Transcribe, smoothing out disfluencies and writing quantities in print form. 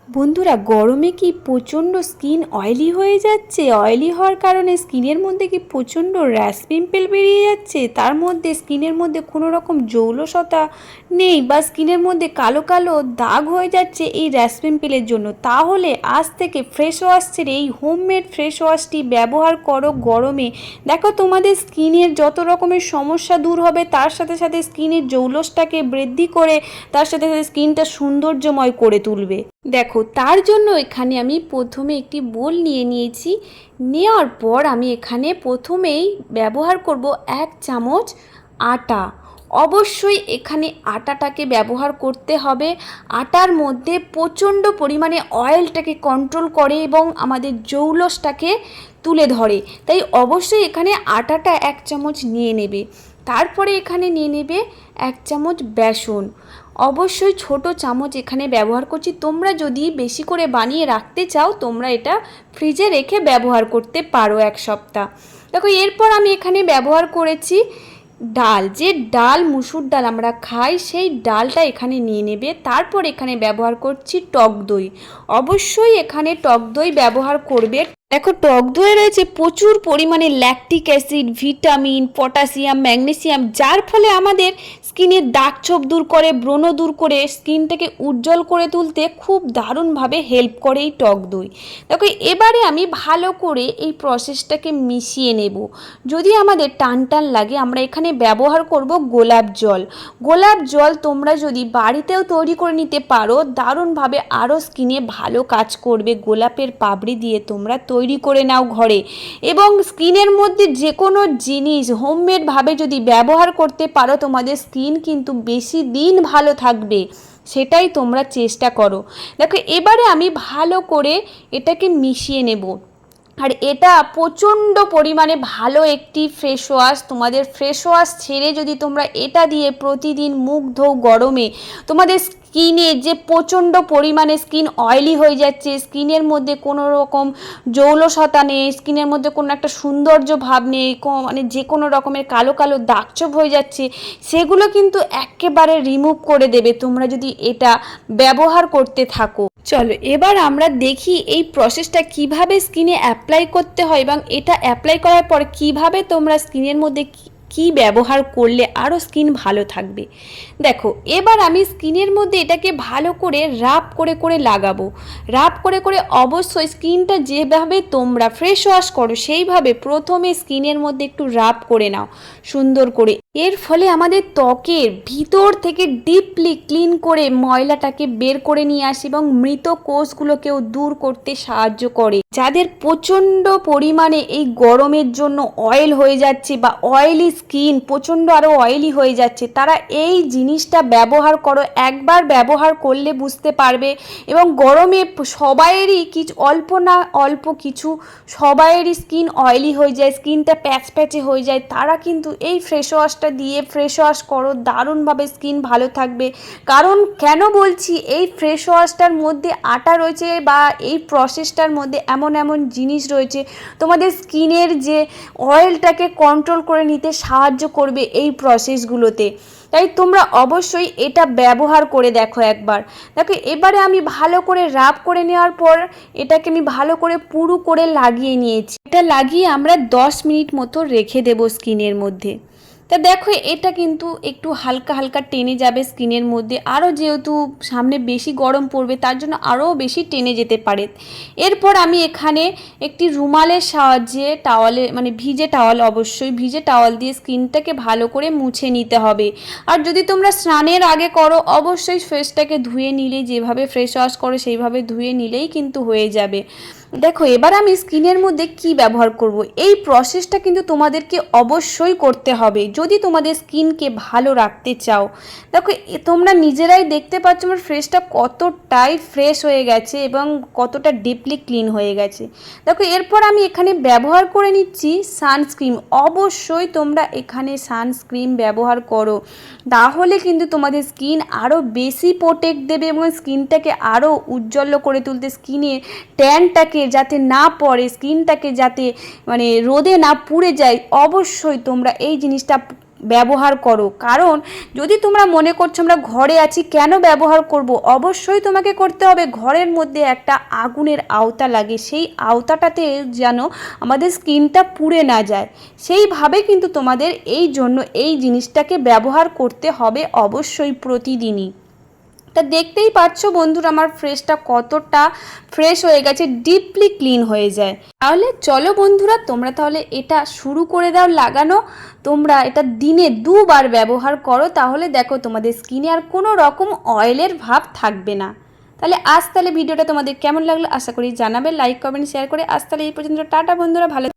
বন্ধুরা, গরমে কি প্রচণ্ড স্কিন অয়েলি হয়ে যাচ্ছে? অয়েলি হওয়ার কারণে স্কিনের মধ্যে কি প্রচণ্ড র্যাশ পিম্পল বেরিয়ে যাচ্ছে? তার মধ্যে স্কিনের মধ্যে কোনো রকম জৌলসতা নেই বা স্কিনের মধ্যে কালো কালো দাগ হয়ে যাচ্ছে এই র্যাশ পিম্পলের জন্য, তাহলে আজ থেকে ফ্রেশ ওয়াশ ছেড়ে এই হোমমেড ফ্রেশ ওয়াশটি ব্যবহার করো গরমে। দেখো, তোমাদের স্কিনের যত রকমের সমস্যা দূর হবে, তার সাথে সাথে স্কিনের জৌলসটাকে বৃদ্ধি করে তার সাথে সাথে স্কিনটা সৌন্দর্যময় করে তুলবে। দেখো, তার জন্য এখানে আমি প্রথমে একটি বোল নিয়ে নিয়েছি। নেওয়ার পর আমি এখানে প্রথমেই ব্যবহার করব 1 চামচ আটা। অবশ্যই এখানে আটাটাকে ব্যবহার করতে হবে। আটার মধ্যে প্রচণ্ড পরিমাণে অয়েলটাকে কন্ট্রোল করে এবং আমাদের জৌলসটাকে তুলে ধরে, তাই অবশ্যই এখানে আটাটা 1 চামচ নিয়ে নেবে। তারপরে এখানে নিয়ে নেবে 1 চামচ বেসন। অবশ্যই ছোট চামচ এখানে ব্যবহার করছি। তোমরা যদি বেশি করে বানিয়ে রাখতে চাও, তোমরা এটা ফ্রিজে রেখে ব্যবহার করতে পারো 1 সপ্তাহ। দেখো, এরপর আমি এখানে ব্যবহার করেছি ডাল। যে ডাল, মুসুর ডাল আমরা খাই, সেই ডালটা এখানে নিয়ে নেবে। তারপর এখানে ব্যবহার করছি টক দই। অবশ্যই এখানে টক দই ব্যবহার করবে। দেখো, টক দইয়ে রয়েছে প্রচুর পরিমাণে lactic acid, vitamin, potassium, magnesium, যার ফলে আমাদের স্কিনের দাগ ছোপ দূর করে, ব্রণ দূর করে, স্কিনটাকে উজ্জ্বল করে তুলতে খুব দারুণভাবে হেল্প করে এই টক দই। দেখো, এবারে আমি ভালো করে এই প্রসেসটাকে মিশিয়ে নেব। যদি আমাদের টান টান লাগে, আমরা এখানে ব্যবহার করব গোলাপ জল। গোলাপ জল তোমরা যদি বাড়িতেও তৈরি করে নিতে পারো, দারুণভাবে আরও স্কিনে ভালো কাজ করবে। গোলাপের পাপড়ি দিয়ে তোমরা তৈরি করে নাও ঘরে, এবং স্কিনের মধ্যে যে কোনো জিনিস হোমমেডভাবে যদি ব্যবহার করতে পারো, তোমাদের স্কিন কিন্তু বেশি দিন ভালো থাকবে। সেটাই তোমরা চেষ্টা করো। দেখো, এবারে আমি ভালো করে এটাকে মিশিয়ে নেব। আর এটা প্রচণ্ড পরিমাণে ভালো একটি ফেস ওয়াশ। তোমাদের ফেস ওয়াশ ছেড়ে যদি তোমরা এটা দিয়ে প্রতিদিন মুখ ধোও গরমে, তোমাদের স্কিনে যে প্রচণ্ড পরিমাণে স্কিন অয়েলি হয়ে যাচ্ছে, স্কিনের মধ্যে কোনো রকম জৌলসতা নেই, স্কিনের মধ্যে কোনো একটা সৌন্দর্য ভাব নেই, মানে যে কোনো রকমের কালো কালো দাগছোপ হয়ে যাচ্ছে, সেগুলো কিন্তু একেবারে রিমুভ করে দেবে তোমরা যদি এটা ব্যবহার করতে থাকো। চলো, এবার আমরা দেখি এই প্রসেসটা কিভাবে স্কিনে অ্যাপ্লাই করতে হয় এবং এটা অ্যাপ্লাই করার পর কিভাবে তোমরা স্কিনের মধ্যে কি ব্যবহার করলে আরও স্কিন ভালো থাকবে। দেখো, এবার আমি স্কিনের মধ্যে এটাকে ভালো করে রাব করে করে লাগাবো। রাব করে করে অবশ্যই স্কিনটা যেভাবে তোমরা ফ্রেশ ওয়াশ করো, সেইভাবে প্রথমে স্কিনের মধ্যে একটু রাব করে নাও সুন্দর করে। এর ফলে আমাদের ত্বকের ভিতর থেকে ডিপলি ক্লিন করে ময়লাটাকে বের করে নিয়ে আসে এবং মৃত কোষগুলোকেও দূর করতে সাহায্য করে। যাদের প্রচণ্ড পরিমাণে এই গরমের জন্য অয়েল হয়ে যাচ্ছে বা অয়েলি স্কিন প্রচণ্ড আরও অয়েলি হয়ে যাচ্ছে, তারা এই জিনিসটা ব্যবহার করো। একবার ব্যবহার করলে বুঝতে পারবে। এবং গরমে সবাইয়েরই কিছু অল্প না অল্প কিছু সবাইয়েরই স্কিন অয়েলি হয়ে যায়, স্কিনটা প্যাচ প্যাচে হয়ে যায়। তারা কিন্তু এই ফ্রেশ ওয়াশটা দিয়ে ফ্রেশ ওয়াশ করো, দারুণভাবে স্কিন ভালো থাকবে। কারণ কেন বলছি, এই ফ্রেশ ওয়াশটার মধ্যে আটা রয়েছে বা এই প্রসেসটার মধ্যে এমন এমন জিনিস রয়েছে তোমাদের স্কিনের যে অয়েলটাকে কন্ট্রোল করে নিতে সাহায্য করবে এই প্রসেসগুলোতে। তাই তোমরা অবশ্যই এটা ব্যবহার করে দেখো একবার। দেখো, এবারে আমি ভালো করে রাব করে নেওয়ার পর এটাকে আমি ভালো করে পুরু করে লাগিয়ে নিয়েছি। এটা লাগিয়ে আমরা 10 মিনিট মতো রেখে দেবো স্কিনের মধ্যে। তা দেখো, এটা কিন্তু একটু হালকা হালকা টেনে যাবে স্কিনের মধ্যে, আরও যেহেতু সামনে বেশি গরম পড়বে তার জন্য আরও বেশি টেনে যেতে পারে। এরপর আমি এখানে একটি রুমালের সাহায্যে টাওয়ালে, মানে ভিজে টাওয়াল, অবশ্যই ভিজে টাওয়াল দিয়ে স্কিনটাকে ভালো করে মুছে নিতে হবে। আর যদি তোমরা স্নানের আগে করো, অবশ্যই ফেসটাকে ধুয়ে নিলে, যেভাবে ফ্রেশ ওয়াশ করো সেইভাবে ধুয়ে নিলেই কিন্তু হয়ে যাবে। দেখো, এবার আমি স্কিনের মধ্যে কি ব্যবহার করব। এই প্রসেসটা কিন্তু তোমাদেরকে অবশ্যই করতে হবে যদি তোমাদের স্কিনকে ভালো রাখতে চাও। দেখো, তোমরা নিজেরাই দেখতে পাচ্ছ আমার ফেসটা কতটাই ফ্রেশ হয়ে গেছে এবং কতটা ডিপলি ক্লিন হয়ে গেছে। দেখো, এরপর আমি এখানে ব্যবহার করে নিচ্ছি সানস্ক্রিন। অবশ্যই তোমরা এখানে সানস্ক্রিন ব্যবহার করো, তাহলে কিন্তু তোমাদের স্কিন আরও বেশি প্রোটেক্ট দেবে এবং স্কিনটাকে আরও উজ্জ্বল করে তুলতে, স্কিনে ট্যানটাকে যাতে না পড়ে, স্কিনটাকে যাতে মানে রোদে না পুড়ে যায়, অবশ্যই তোমরা এই জিনিসটা ব্যবহার করো। কারণ যদি তোমরা মনে করছো আমরা ঘরে আছি কেন ব্যবহার করব, অবশ্যই তোমাকে করতে হবে। ঘরের মধ্যে একটা আগুনের আওতা লাগে, সেই আওতাটাতে যেন আমাদের স্কিনটা পুড়ে না যায়, সেইভাবে কিন্তু তোমাদের এই জন্য এই জিনিসটাকে ব্যবহার করতে হবে অবশ্যই প্রতিদিনই। তা দেখতেই পাচ্ছ বন্ধুরা আমার ফ্রেশটা কতটা ফ্রেশ হয়ে গেছে, ডিপলি ক্লিন হয়ে যায়। তাহলে চলো বন্ধুরা তোমরা তাহলে এটা শুরু করে দাও লাগানো। তোমরা এটা দিনে 2বার ব্যবহার করো, তাহলে দেখো তোমাদের স্কিনে আর কোনো রকম অয়েলের ভাব থাকবে না। তাহলে ভিডিওটা তোমাদের কেমন লাগলো আশা করি জানাবে, লাইক কমেন্ট শেয়ার করে। তাহলে এই পর্যন্ত টাটা বন্ধুরা, ভালো